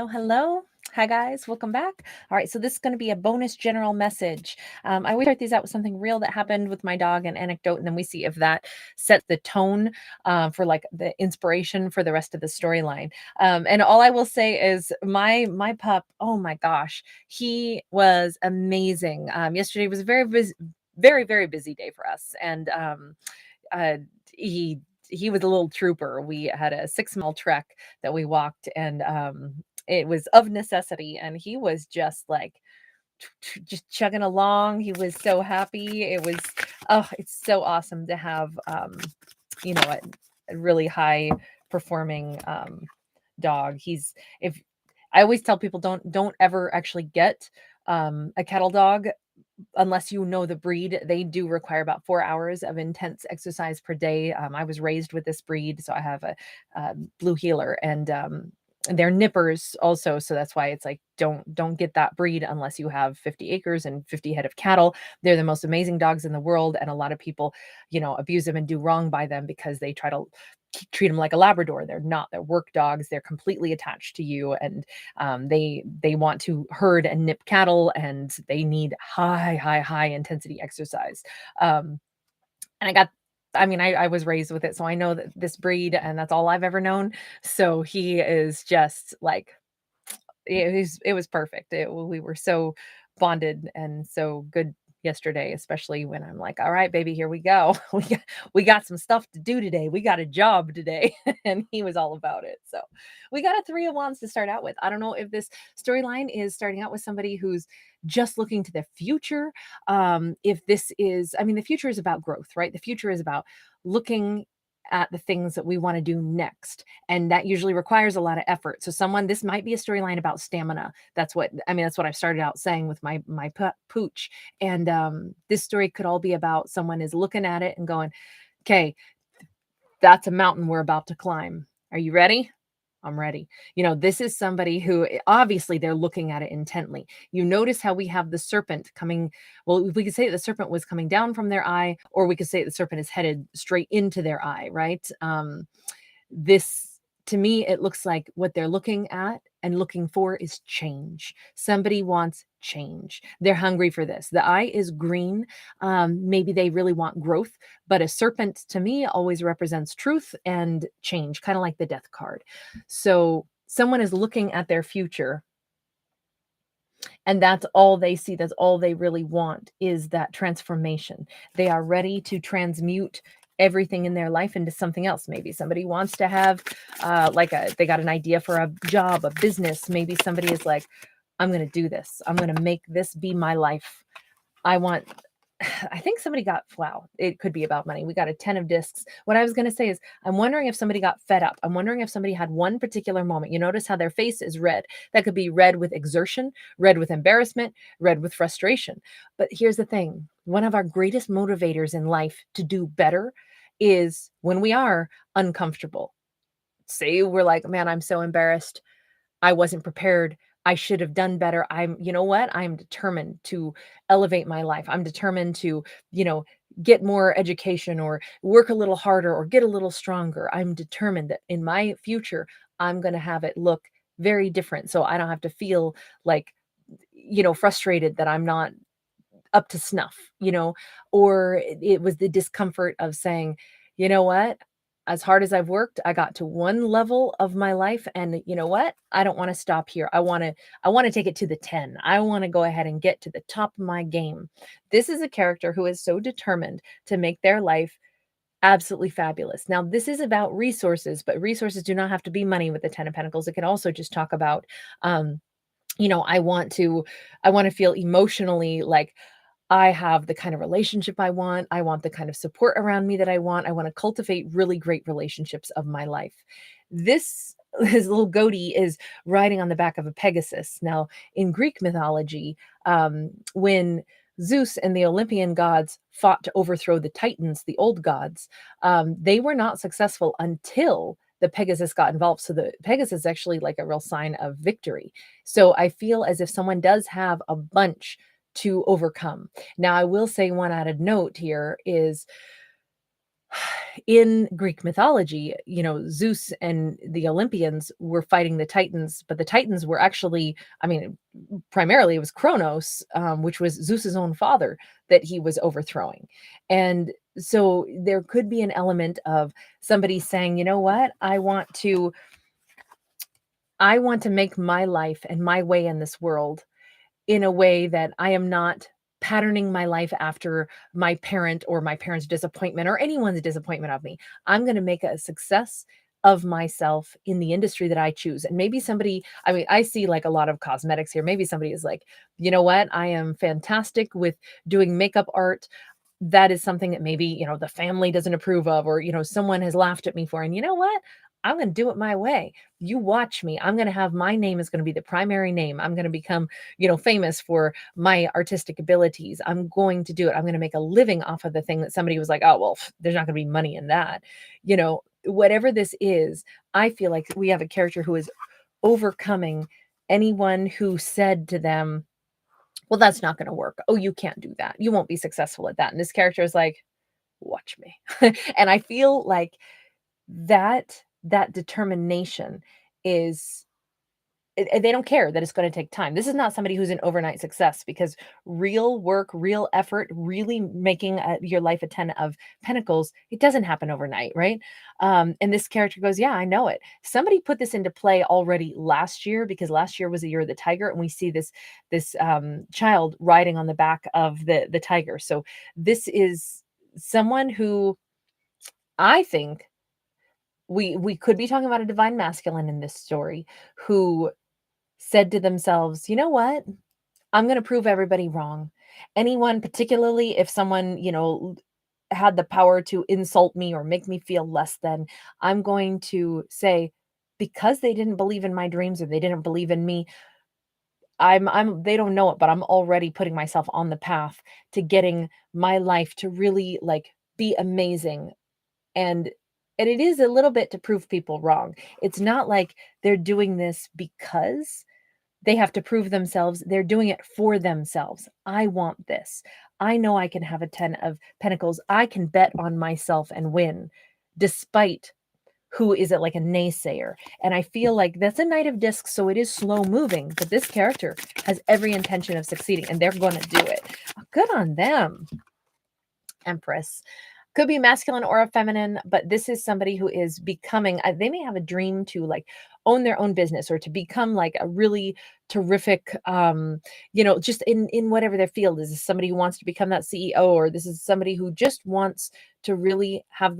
Oh, hello. Hi, guys. Welcome back. All right. So, this is going to be a bonus general message. I always start these out with something real that happened with my dog, an anecdote, and then we see if that sets the tone for like the inspiration for the rest of the storyline. And all I will say is my pup, oh my gosh, he was amazing. Yesterday was a very busy, very busy day for us. And uh, he was a little trooper. We had a 6 mile trek that we walked, and it was of necessity, and he was just like just chugging along. He was so happy. It was, oh, it's so awesome to have a really high performing dog. He's if I always tell people, don't ever actually get a kettle dog unless you know the breed. They do require about 4 hours of intense exercise per day. I was raised with this breed, so I have a blue heeler, and they're nippers also, so that's why it's like don't get that breed unless you have 50 acres and 50 head of cattle. They're the most amazing dogs in the world, and a lot of people, abuse them and do wrong by them because they try to treat them like a Labrador. They're not. They're work dogs. They're completely attached to you, and they want to herd and nip cattle, and they need high intensity exercise. And I was raised with it, so I know that this breed, and that's all I've ever known. So he is just like, it was perfect. We were so bonded and so good yesterday, especially when I'm like, all right, baby, here we go. We got some stuff to do today. We got a job today. And he was all about it. So we got a 3 of Wands to start out with. I don't know if this storyline is starting out with somebody who's just looking to the future. If this is, the future is about growth, right? The future is about looking at the things that we want to do next, and that usually requires a lot of effort. So this might be a storyline about stamina. That's what I started out saying with my pooch. And this story could all be about someone is looking at it and going, okay, that's a mountain we're about to climb. Are you ready? I'm ready. This is somebody who obviously they're looking at it intently. You notice how we have the serpent coming. Well, we could say the serpent was coming down from their eye, or we could say the serpent is headed straight into their eye, right? This, to me, it looks like what they're looking at and looking for is change. Somebody wants change. They're hungry for this. The eye is green. Maybe they really want growth, but a serpent to me always represents truth and change, kind of like the death card. So someone is looking at their future, and that's all they see. That's all they really want, is that transformation. They are ready to transmute everything in their life into something else. Maybe somebody wants to have they got an idea for a job, a business. Maybe somebody is like, I'm going to do this. I'm going to make this be my life. I think somebody got, wow, it could be about money. We got a 10 of discs. What I was going to say is, I'm wondering if somebody got fed up. I'm wondering if somebody had one particular moment. You notice how their face is red. That could be red with exertion, red with embarrassment, red with frustration. But here's the thing. One of our greatest motivators in life to do better is when we are uncomfortable. Say we're like, man, I'm so embarrassed. I wasn't prepared. I should have done better. You know what? I'm determined to elevate my life. I'm determined to, get more education or work a little harder or get a little stronger. I'm determined that in my future, I'm going to have it look very different. So I don't have to feel like, frustrated that I'm not up to snuff, or it was the discomfort of saying, you know what? As hard as I've worked, I got to one level of my life, and you know what? I don't want to stop here. I want to take it to the 10. I want to go ahead and get to the top of my game. This is a character who is so determined to make their life absolutely fabulous. Now, this is about resources, but resources do not have to be money with the 10 of Pentacles. It can also just talk about I want to feel emotionally like I have the kind of relationship I want. I want the kind of support around me that I want. I want to cultivate really great relationships of my life. His little goatee is riding on the back of a Pegasus. Now, in Greek mythology, when Zeus and the Olympian gods fought to overthrow the Titans, the old gods, they were not successful until the Pegasus got involved. So the Pegasus is actually like a real sign of victory. So I feel as if someone does have a bunch to overcome. Now, I will say one added note here is In Greek mythology, Zeus and the Olympians were fighting the Titans, but the Titans were actually, I mean, primarily it was Kronos, which was Zeus's own father, that he was overthrowing. And so there could be an element of somebody saying, you know what, I want to make my life and my way in this world in a way that I am not patterning my life after my parent or my parents' disappointment or anyone's disappointment of me. I'm going to make a success of myself in the industry that I choose. And maybe somebody, I mean, I see like a lot of cosmetics here. Maybe somebody is like, you know what? I am fantastic with doing makeup art. That is something that maybe, the family doesn't approve of, or, someone has laughed at me for. And you know what? I'm going to do it my way. You watch me. I'm going to have my name is going to be the primary name. I'm going to become, famous for my artistic abilities. I'm going to do it. I'm going to make a living off of the thing that somebody was like, oh, well, there's not going to be money in that. Whatever this is, I feel like we have a character who is overcoming anyone who said to them, well, that's not going to work. Oh, you can't do that. You won't be successful at that. And this character is like, watch me. And I feel like that determination is they don't care that it's going to take time. This is not somebody who's an overnight success, because real work, real effort, really making your life a 10 of pentacles, it doesn't happen overnight, right? And this character goes, yeah, I know it. Somebody put this into play already last year, because last year was the year of the tiger, and we see this child riding on the back of the tiger. So this is someone who I think we could be talking about a divine masculine in this story, who said to themselves, you know what? I'm going to prove everybody wrong. Anyone, particularly if someone, had the power to insult me or make me feel less than, I'm going to say, because they didn't believe in my dreams or they didn't believe in me, they don't know it, but I'm already putting myself on the path to getting my life to really like be amazing. And it is a little bit to prove people wrong. It's not like they're doing this because they have to prove themselves. They're doing it for themselves. I want this. I know I can have a 10 of pentacles. I can bet on myself and win, despite who is it, like a naysayer. And I feel like that's a Knight of Discs, so it is slow moving, but this character has every intention of succeeding, and they're going to do it. Good on them. Empress. Could be masculine or a feminine, but this is somebody who is becoming, they may have a dream to like own their own business, or to become like a really terrific, just in whatever their field is. This is somebody who wants to become that CEO, or this is somebody who just wants to really have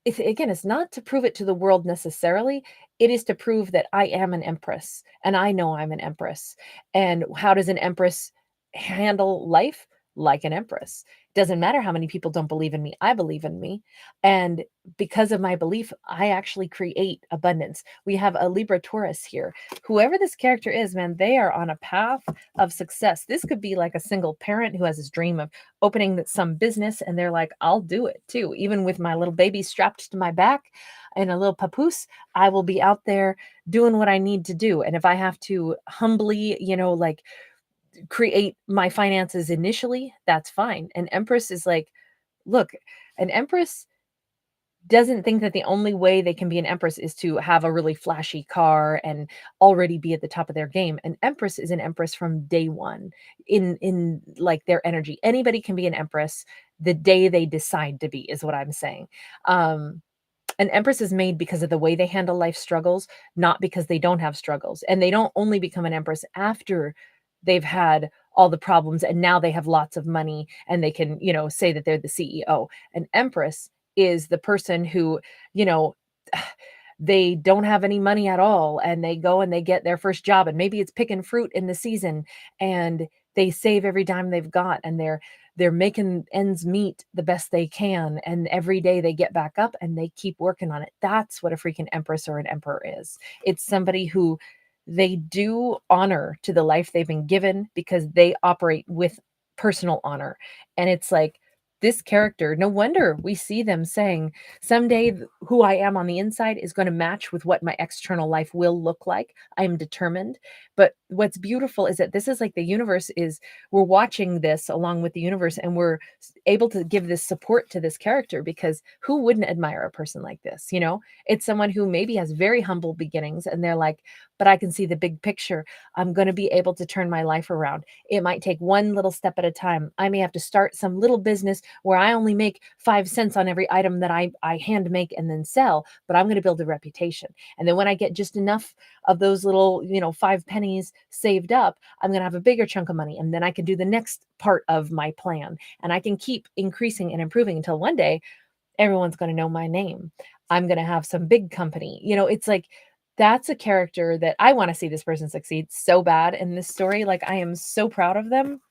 again, it's not to prove it to the world necessarily. It is to prove that I am an empress, and I know I'm an empress. And how does an empress handle life? Like an empress. Doesn't matter how many people don't believe in me. I believe in me. And because of my belief, I actually create abundance. We have a Libra Taurus here. Whoever this character is, man, they are on a path of success. This could be like a single parent who has this dream of opening some business, and they're like, I'll do it too. Even with my little baby strapped to my back and a little papoose, I will be out there doing what I need to do. And if I have to humbly, like create my finances initially, that's fine. An empress is like, look, an empress doesn't think that the only way they can be an empress is to have a really flashy car and already be at the top of their game. An empress is an empress from day one in like their energy. Anybody can be an empress the day they decide to be, is what I'm saying. An empress is made because of the way they handle life struggles, not because they don't have struggles. And they don't only become an empress after they've had all the problems and now they have lots of money and they can, say that they're the CEO. An empress is the person who, you know, they don't have any money at all, and they go and they get their first job, and maybe it's picking fruit in the season, and they save every dime they've got, and they're making ends meet the best they can, and every day they get back up and they keep working on it. That's what a freaking empress or an emperor is. It's somebody who they do honor to the life they've been given because they operate with personal honor. And it's like, this character, no wonder we see them saying, someday who I am on the inside is going to match with what my external life will look like. I am determined. But what's beautiful is that this is like the universe is, we're watching this along with the universe, and we're able to give this support to this character, because who wouldn't admire a person like this? You know, it's someone who maybe has very humble beginnings, and they're like, but I can see the big picture. I'm going to be able to turn my life around. It might take one little step at a time. I may have to start some little business where I only make 5 cents on every item that I hand make and then sell, but I'm going to build a reputation. And then when I get just enough of those little, 5 pennies saved up, I'm going to have a bigger chunk of money. And then I can do the next part of my plan. And I can keep increasing and improving until one day everyone's going to know my name. I'm going to have some big company. It's like, that's a character that I want to see this person succeed so bad in this story. Like, I am so proud of them.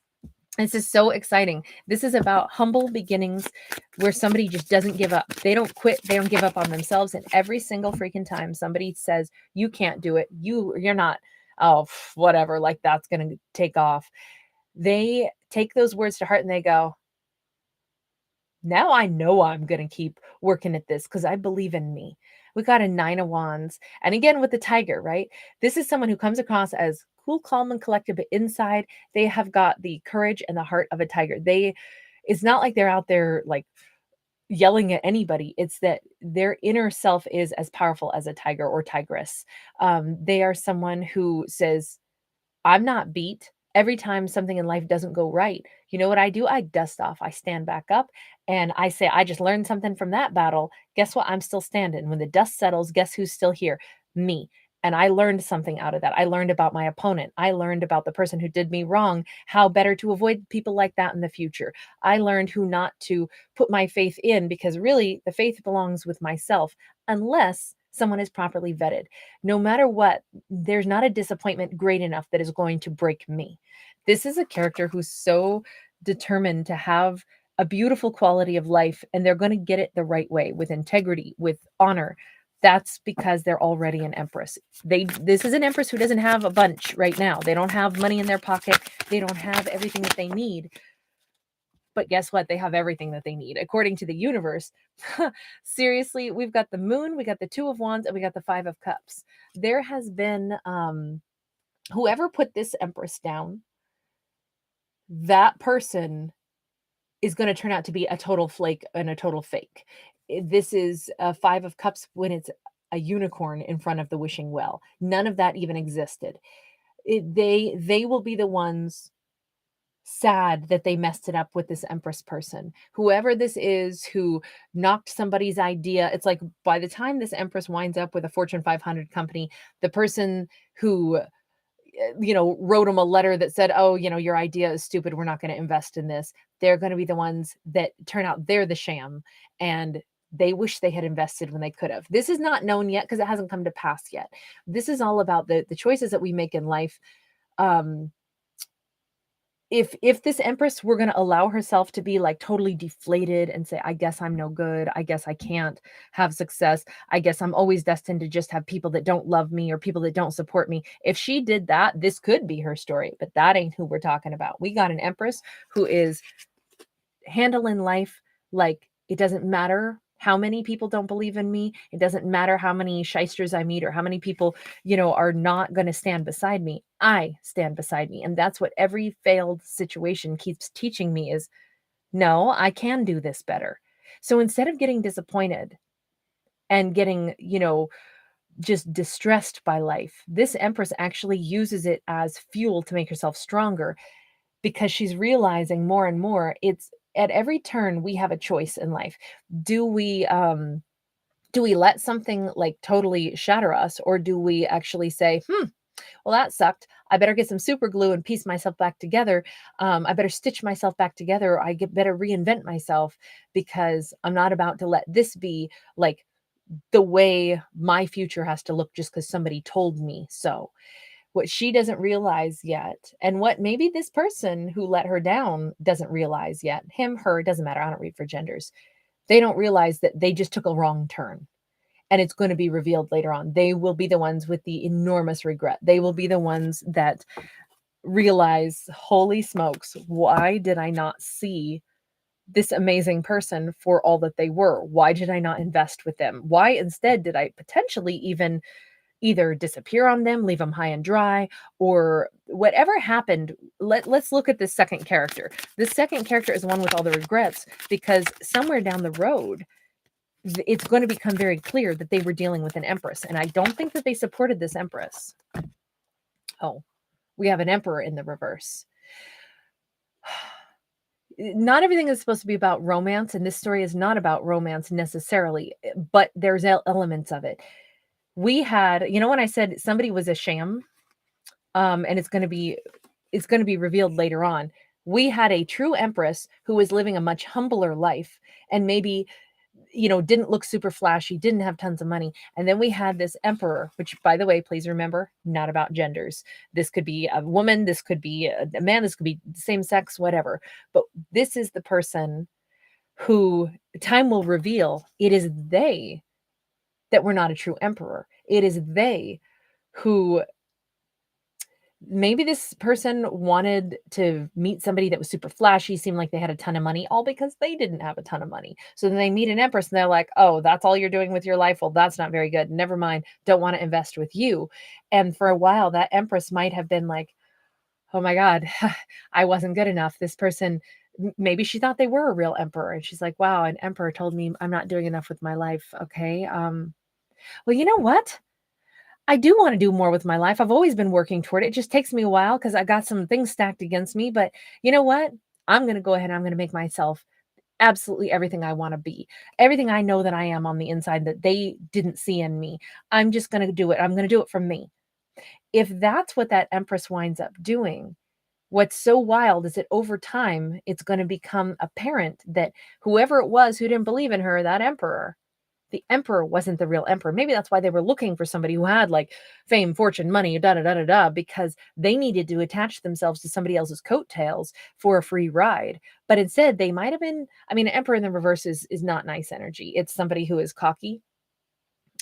This is so exciting. This is about humble beginnings where somebody just doesn't give up. They don't quit. They don't give up on themselves. And every single freaking time somebody says, you can't do it, you're not, oh, whatever, like that's going to take off. They take those words to heart and they go, now I know I'm going to keep working at this because I believe in me. We got a 9 of Wands. And again, with the tiger, right? This is someone who comes across as cool, calm, and collected, but inside they have got the courage and the heart of a tiger. It's not like they're out there like yelling at anybody. It's that their inner self is as powerful as a tiger or tigress. They are someone who says, I'm not beat. Every time something in life doesn't go right, you know what I do? I dust off. I stand back up and I say, I just learned something from that battle. Guess what? I'm still standing. When the dust settles, guess who's still here? Me. And I learned something out of that. I learned about my opponent. I learned about the person who did me wrong, how better to avoid people like that in the future. I learned who not to put my faith in, because really the faith belongs with myself, unless someone is properly vetted. No matter what, there's not a disappointment great enough that is going to break me. This is a character who's so determined to have a beautiful quality of life, and they're going to get it the right way, with integrity, with honor. That's because they're already an empress. This is an empress who doesn't have a bunch right now. They don't have money in their pocket. They don't have everything that they need. But guess what? They have everything that they need, according to the universe. Seriously, we've got the moon, we got the 2 of Wands, and we got the 5 of Cups. There has been whoever put this empress down, that person is going to turn out to be a total flake and a total fake. This is a 5 of Cups when it's a unicorn in front of the wishing well. None of that even existed. They will be the ones sad that they messed it up with this empress person. Whoever this is who knocked somebody's idea, it's like by the time this empress winds up with a Fortune 500 company, the person who wrote them a letter that said, oh, your idea is stupid, we're not going to invest in this, they're going to be the ones that turn out they're the sham, and they wish they had invested when they could have. This is not known yet because it hasn't come to pass yet. This is all about the choices that we make in life. If this empress were going to allow herself to be like totally deflated and say, I guess I'm no good, I guess I can't have success, I guess I'm always destined to just have people that don't love me or people that don't support me, if she did that, this could be her story. But that ain't who we're talking about. We got an empress who is handling life like it doesn't matter how many people don't believe in me. It doesn't matter how many shysters I meet or how many people, are not going to stand beside me. I stand beside me. And that's what every failed situation keeps teaching me is, no, I can do this better. So instead of getting disappointed and getting, just distressed by life, this empress actually uses it as fuel to make herself stronger, because she's realizing more and more it's at every turn we have a choice in life. Do we let something like totally shatter us, or do we actually say, well, that sucked, I better get some super glue and piece myself back together, I better stitch myself back together, or I better reinvent myself, because I'm not about to let this be like the way my future has to look just because somebody told me so. What she doesn't realize yet, and what maybe this person who let her down doesn't realize yet, him, her, doesn't matter, I don't read for genders, they don't realize that they just took a wrong turn, and it's going to be revealed later on. They will be the ones with the enormous regret. They will be the ones that realize, holy smokes, why did I not see this amazing person for all that they were? Why did I not invest with them? Why instead did I potentially even either disappear on them, leave them high and dry, or whatever happened? Let's look at this second character. This second character is the one with all the regrets, because somewhere down the road, it's going to become very clear that they were dealing with an empress. And I don't think that they supported this empress. Oh, we have an emperor in the reverse. Not everything is supposed to be about romance, and this story is not about romance necessarily, but there's elements of it. We had, when I said somebody was a sham, and it's going to be revealed later on. We had a true empress who was living a much humbler life, and maybe didn't look super flashy, didn't have tons of money. And then we had this emperor, which, by the way, please remember, not about genders. This could be a woman, this could be a man, this could be same sex, whatever. But this is the person who time will reveal it is they that were not a true emperor. It is they who, maybe this person wanted to meet somebody that was super flashy, seemed like they had a ton of money, all because they didn't have a ton of money. So then they meet an empress and they're like, oh, that's all you're doing with your life? Well, that's not very good. Never mind. Don't want to invest with you. And for a while, that empress might have been like, oh my God, I wasn't good enough. This person, maybe she thought they were a real emperor. And she's like, wow, an emperor told me I'm not doing enough with my life. Okay. Well, you know what? I do want to do more with my life. I've always been working toward it. It just takes me a while because I got some things stacked against me. But you know what? I'm going to go ahead and I'm going to make myself absolutely everything I want to be, everything I know that I am on the inside that they didn't see in me. I'm just going to do it. I'm going to do it from me. If that's what that empress winds up doing, what's so wild is that over time, it's going to become apparent that whoever it was who didn't believe in her, that emperor, the emperor wasn't the real emperor. Maybe that's why they were looking for somebody who had like fame, fortune, money, da da da da da, because they needed to attach themselves to somebody else's coattails for a free ride. But instead, they might have been. I mean, an emperor in the reverse is not nice energy. It's somebody who is cocky,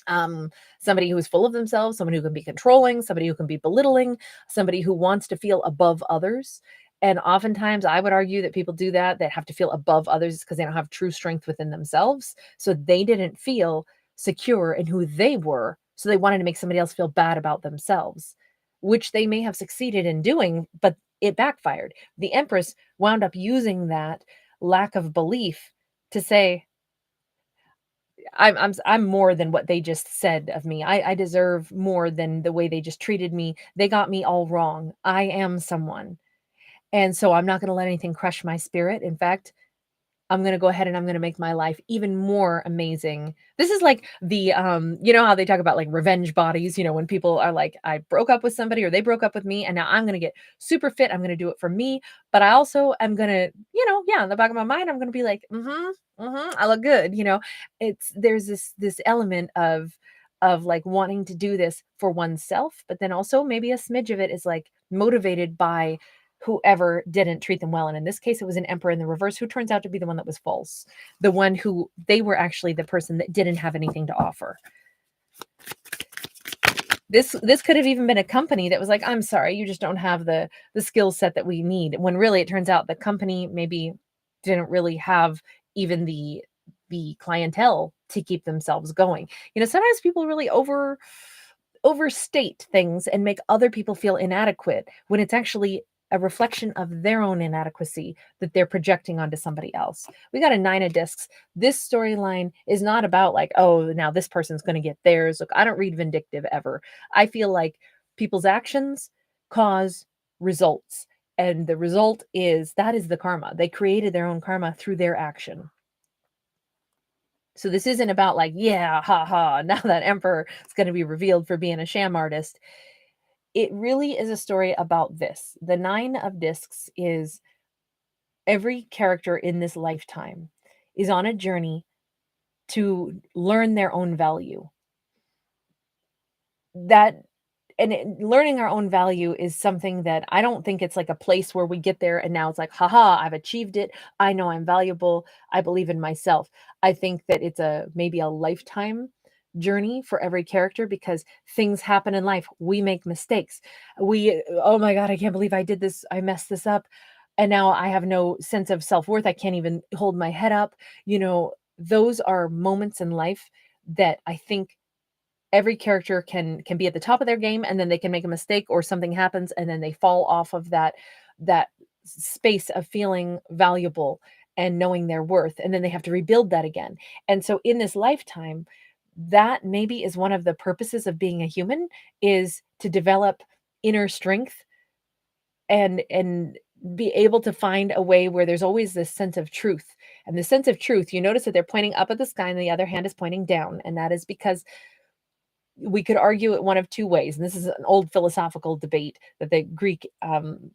somebody who is full of themselves, someone who can be controlling, somebody who can be belittling, somebody who wants to feel above others. And oftentimes I would argue that people do that have to feel above others because they don't have true strength within themselves. So they didn't feel secure in who they were. So they wanted to make somebody else feel bad about themselves, which they may have succeeded in doing, but it backfired. The Empress wound up using that lack of belief to say, I'm more than what they just said of me. I deserve more than the way they just treated me. They got me all wrong. I am someone. And so I'm not going to let anything crush my spirit. In fact, I'm going to go ahead and I'm going to make my life even more amazing. This is like the, you know how they talk about like revenge bodies, when people are like, I broke up with somebody or they broke up with me and now I'm going to get super fit. I'm going to do it for me. But I also am going to, yeah, in the back of my mind, I'm going to be like, I look good. There's this element of like wanting to do this for oneself, but then also maybe a smidge of it is like motivated by whoever didn't treat them well. And in this case, it was an emperor in the reverse who turns out to be the one that was false, the one who they were actually the person that didn't have anything to offer. This could have even been a company that was like, I'm sorry, you just don't have the skill set that we need. When really it turns out the company maybe didn't really have even the clientele to keep themselves going. Sometimes people really overstate things and make other people feel inadequate when it's actually a reflection of their own inadequacy that they're projecting onto somebody else. We got a 9 of discs. This storyline is not about like, oh, now this person's going to get theirs. Look, I don't read vindictive ever. I feel like people's actions cause results. And the result is the karma. They created their own karma through their action. So this isn't about like, yeah, ha ha, now that emperor is going to be revealed for being a sham artist. It really is a story about this. The 9 of discs is every character in this lifetime is on a journey to learn their own value. Learning our own value is something that I don't think it's like a place where we get there and now it's like, haha, I've achieved it. I know I'm valuable. I believe in myself. I think that it's maybe a lifetime journey for every character because things happen in life. We make mistakes. Oh my God, I can't believe I did this. I messed this up. and now I have no sense of self-worth. I can't even hold my head up. Those are moments in life that I think every character can be at the top of their game, and then they can make a mistake or something happens and then they fall off of that space of feeling valuable and knowing their worth, and then they have to rebuild that again. And so in this lifetime, that maybe is one of the purposes of being a human, is to develop inner strength and be able to find a way where there's always this sense of truth. And the sense of truth, you notice that they're pointing up at the sky and the other hand is pointing down, and that is because we could argue it one of two ways. And this is an old philosophical debate that the Greek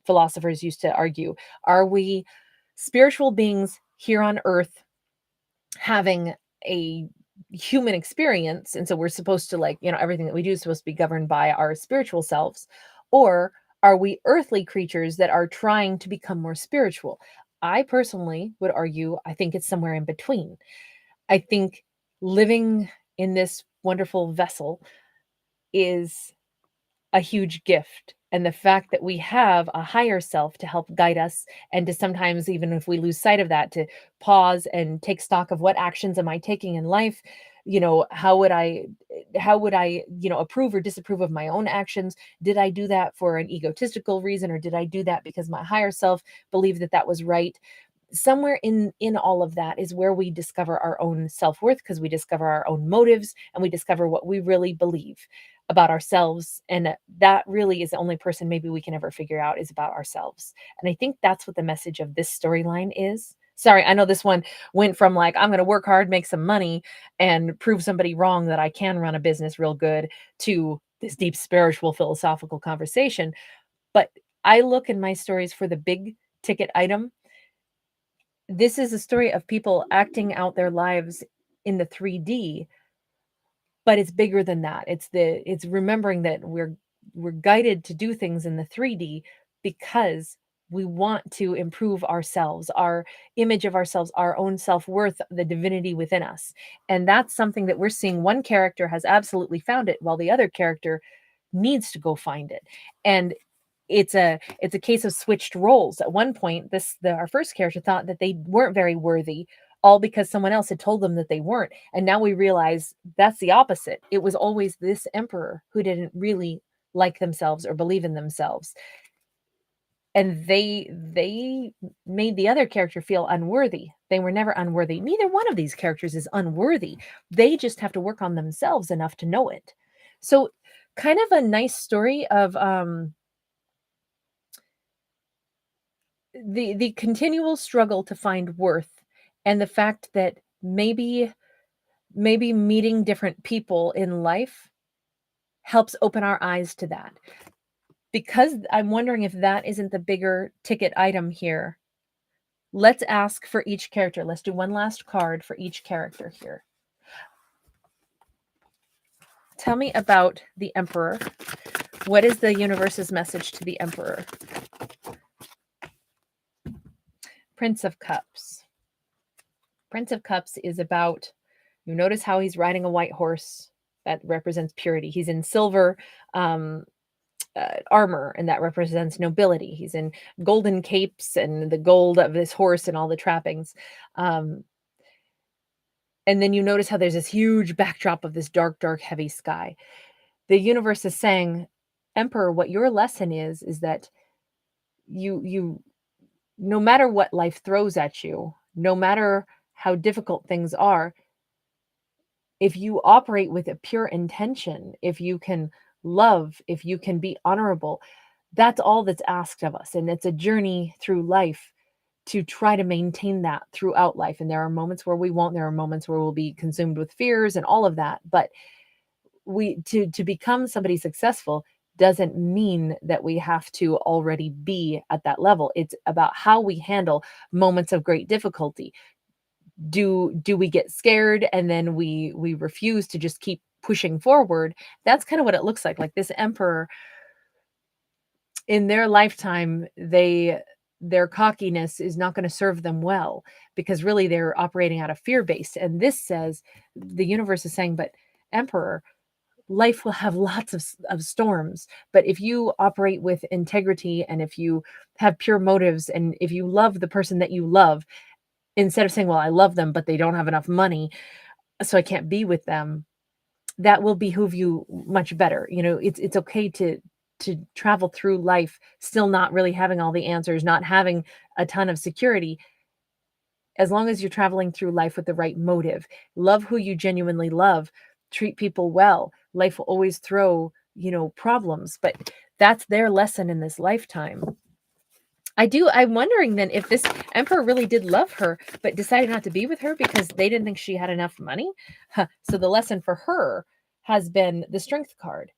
philosophers used to argue. Are we spiritual beings here on earth having a human experience? And so we're supposed to, like, everything that we do is supposed to be governed by our spiritual selves. Or are we earthly creatures that are trying to become more spiritual? I personally would argue, I think it's somewhere in between. I think living in this wonderful vessel is a huge gift. And the fact that we have a higher self to help guide us, and to sometimes, even if we lose sight of that, to pause and take stock of what actions am I taking in life? How would I approve or disapprove of my own actions? Did I do that for an egotistical reason, or did I do that because my higher self believed that that was right? Somewhere in all of that is where we discover our own self-worth, because we discover our own motives and we discover what we really believe about ourselves. And that really is the only person maybe we can ever figure out is about ourselves. And I think that's what the message of this storyline is. Sorry, I know this one went from like, I'm going to work hard, make some money, and prove somebody wrong that I can run a business real good, to this deep spiritual philosophical conversation. But I look in my stories for the big ticket item. This is a story of people acting out their lives in the 3D, but it's bigger than that. It's remembering that we're guided to do things in the 3D because we want to improve ourselves, our image of ourselves, our own self-worth, the divinity within us. And that's something that we're seeing. One character has absolutely found it, while the other character needs to go find it. And it's a case of switched roles. At one point, our first character thought that they weren't very worthy, all because someone else had told them that they weren't. And now we realize that's the opposite. It was always this emperor who didn't really like themselves or believe in themselves. And they made the other character feel unworthy. They were never unworthy. Neither one of these characters is unworthy. They just have to work on themselves enough to know it. So kind of a nice story of the continual struggle to find worth, and the fact that maybe meeting different people in life helps open our eyes to that. Because I'm wondering if that isn't the bigger ticket item here. Let's ask for each character. Let's do one last card for each character here. Tell me about the Emperor. What is the universe's message to the Emperor? Prince of Cups. Prince of Cups is about, you notice how he's riding a white horse. That represents purity. He's in silver armor, and that represents nobility. He's in golden capes and the gold of his horse and all the trappings. And then you notice how there's this huge backdrop of this dark, dark, heavy sky. The universe is saying, Emperor, what your lesson is that you no matter what life throws at you, no matter how difficult things are, if you operate with a pure intention, if you can love, if you can be honorable, that's all that's asked of us. And it's a journey through life to try to maintain that throughout life. And there are moments where we won't, there are moments where we'll be consumed with fears and all of that. But to become somebody successful doesn't mean that we have to already be at that level. It's about how we handle moments of great difficulty. Do we get scared and then we refuse to just keep pushing forward? That's kind of what it looks like. Like this Emperor, in their lifetime, their cockiness is not going to serve them well, because really they're operating out of fear based. And this says, the universe is saying, but Emperor, life will have lots of storms. But if you operate with integrity, and if you have pure motives, and if you love the person that you love, instead of saying, well, I love them, but they don't have enough money, so I can't be with them, that will behoove you much better. It's okay to travel through life still not really having all the answers, not having a ton of security, as long as you're traveling through life with the right motive. Love who you genuinely love, treat people well. Life will always throw, problems, but that's their lesson in this lifetime. I'm wondering then if this emperor really did love her, but decided not to be with her because they didn't think she had enough money. So the lesson for her has been the strength card.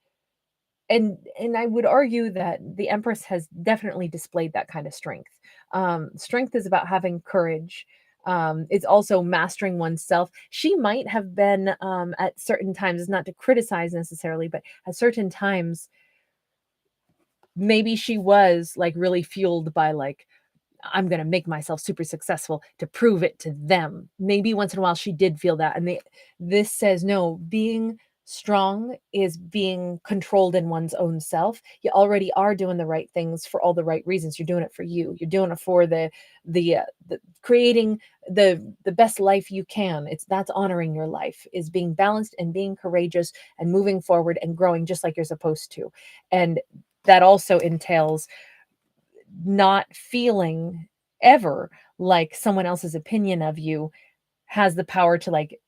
And I would argue that the Empress has definitely displayed that kind of strength. Strength is about having courage. It's also mastering oneself. She might have been, at certain times, not to criticize necessarily, but at certain times, maybe she was like really fueled by like, I'm going to make myself super successful to prove it to them. Maybe once in a while she did feel that. And this says, no, being strong is being controlled in one's own self. You already are doing the right things for all the right reasons. You're doing it for you. You're doing it for the creating the best life you can. That's honoring your life, is being balanced and being courageous and moving forward and growing just like you're supposed to. And that also entails not feeling ever like someone else's opinion of you has the power to, like,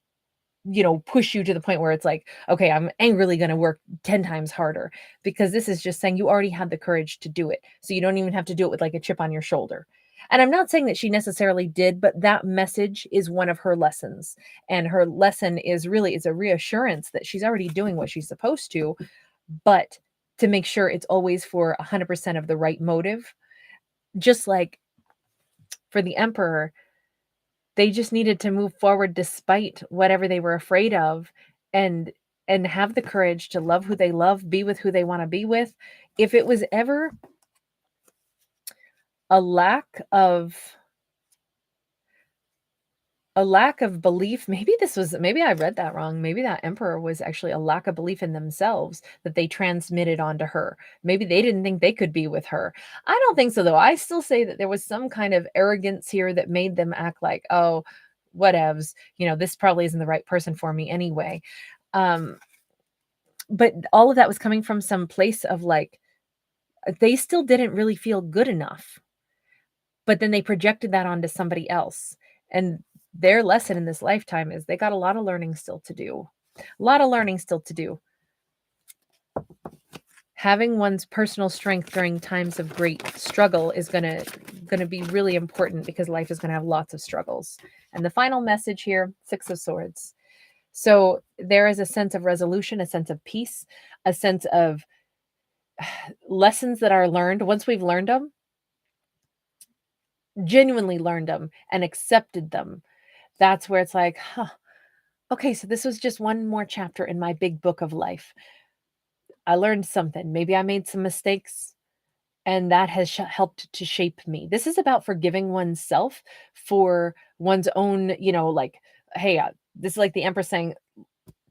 push you to the point where it's like, okay, I'm angrily going to work 10 times harder, because this is just saying you already had the courage to do it. So you don't even have to do it with like a chip on your shoulder. And I'm not saying that she necessarily did, but that message is one of her lessons. And her lesson is really, it's a reassurance that she's already doing what she's supposed to, but to make sure it's always for 100% of the right motive. Just like for the emperor, they just needed to move forward despite whatever they were afraid of, and have the courage to love who they love, be with who they want to be with. If it was ever a lack of belief, maybe I read that wrong. Maybe that emperor was actually a lack of belief in themselves that they transmitted onto her. Maybe they didn't think they could be with her. I don't think so, though. I still say that there was some kind of arrogance here that made them act like, oh, whatevs, this probably isn't the right person for me anyway. But all of that was coming from some place of like, they still didn't really feel good enough, but then they projected that onto somebody else. And their lesson in this lifetime is they got a lot of learning still to do. A lot of learning still to do. Having one's personal strength during times of great struggle is going to be really important, because life is going to have lots of struggles. And the final message here, 6 of Swords. So there is a sense of resolution, a sense of peace, a sense of lessons that are learned. Once we've learned them, genuinely learned them and accepted them, that's where it's like, okay, so this was just one more chapter in my big book of life. I learned something. Maybe I made some mistakes, and that has helped to shape me. This is about forgiving oneself for one's own, like, hey, this is like the Empress saying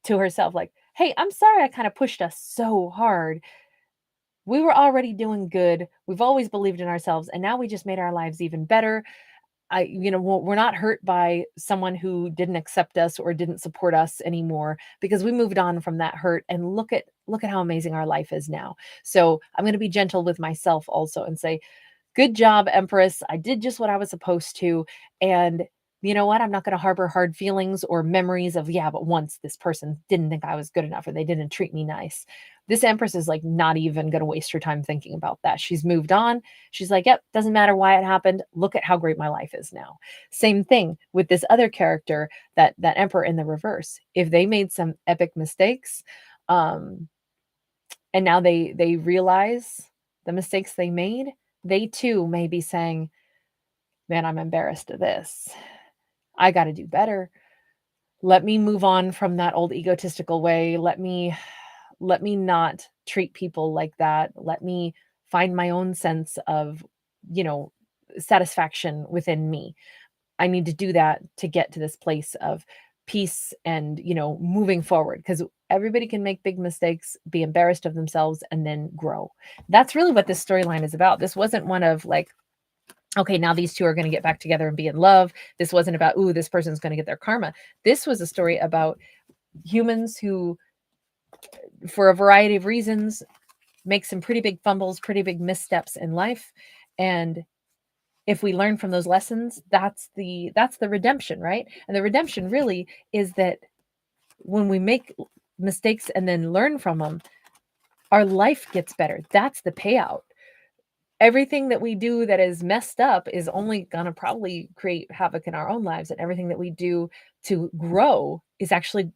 to herself, like, hey, I'm sorry I kind of pushed us so hard. We were already doing good. We've always believed in ourselves, and now we just made our lives even better. We're not hurt by someone who didn't accept us or didn't support us anymore, because we moved on from that hurt, and look at how amazing our life is now. So I'm going to be gentle with myself also and say, good job, Empress. I did just what I was supposed to. And you know what? I'm not going to harbor hard feelings or memories of, yeah, but once this person didn't think I was good enough or they didn't treat me nice. This Empress is like not even going to waste her time thinking about that. She's moved on. She's like, yep, doesn't matter why it happened. Look at how great my life is now. Same thing with this other character, that Emperor in the reverse. If they made some epic mistakes, and now they realize the mistakes they made, they too may be saying, man, I'm embarrassed of this. I got to do better. Let me move on from that old egotistical way. Let me not treat people like that. Let me find my own sense of, satisfaction within me. I need to do that to get to this place of peace and, moving forward, because everybody can make big mistakes, be embarrassed of themselves, and then grow. That's really what this storyline is about. This wasn't one of like, okay, now these two are going to get back together and be in love. This wasn't about, ooh, this person's going to get their karma. This was a story about humans who, for a variety of reasons, make some pretty big fumbles, pretty big missteps in life. And if we learn from those lessons, that's the redemption, right? And the redemption really is that when we make mistakes and then learn from them, our life gets better. That's the payout. Everything that we do that is messed up is only going to probably create havoc in our own lives. And everything that we do to grow is actually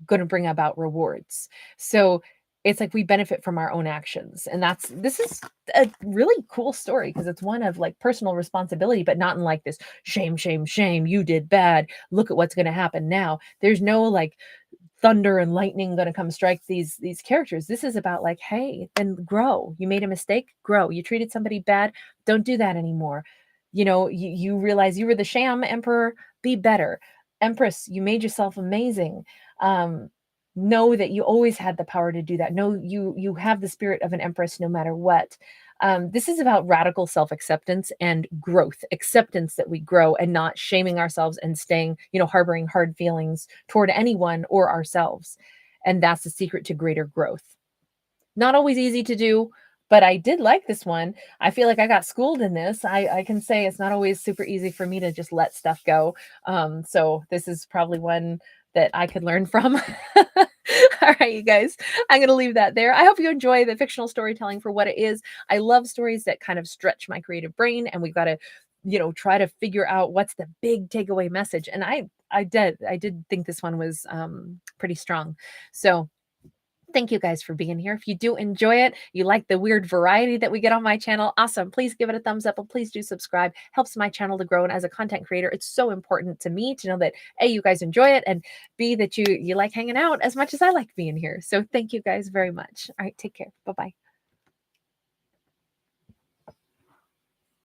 going to bring about rewards. So it's like we benefit from our own actions. And this is a really cool story, because it's one of like personal responsibility, but not in like this shame, shame, shame, you did bad, look at what's going to happen now. There's no like thunder and lightning going to come strike these characters. This is about like, hey, then grow. You made a mistake, grow. You treated somebody bad, don't do that anymore. You realize you were the sham emperor, be better. Empress, you made yourself amazing. Know that you always had the power to do that. Know you have the spirit of an empress no matter what. This is about radical self-acceptance and growth, acceptance that we grow, and not shaming ourselves and staying, harboring hard feelings toward anyone or ourselves. And that's the secret to greater growth. Not always easy to do, but I did like this one. I feel like I got schooled in this. I can say it's not always super easy for me to just let stuff go. So this is probably one that I could learn from. All right, you guys, I'm going to leave that there. I hope you enjoy the fictional storytelling for what it is. I love stories that kind of stretch my creative brain, and we've got to, try to figure out what's the big takeaway message. And I did think this one was pretty strong. So thank you guys for being here. If you do enjoy it, you like the weird variety that we get on my channel, awesome. Please give it a thumbs up, and please do subscribe. Helps my channel to grow. And as a content creator, it's so important to me to know that A, you guys enjoy it, and B, that you like hanging out as much as I like being here. So thank you guys very much. All right, take care. Bye-bye.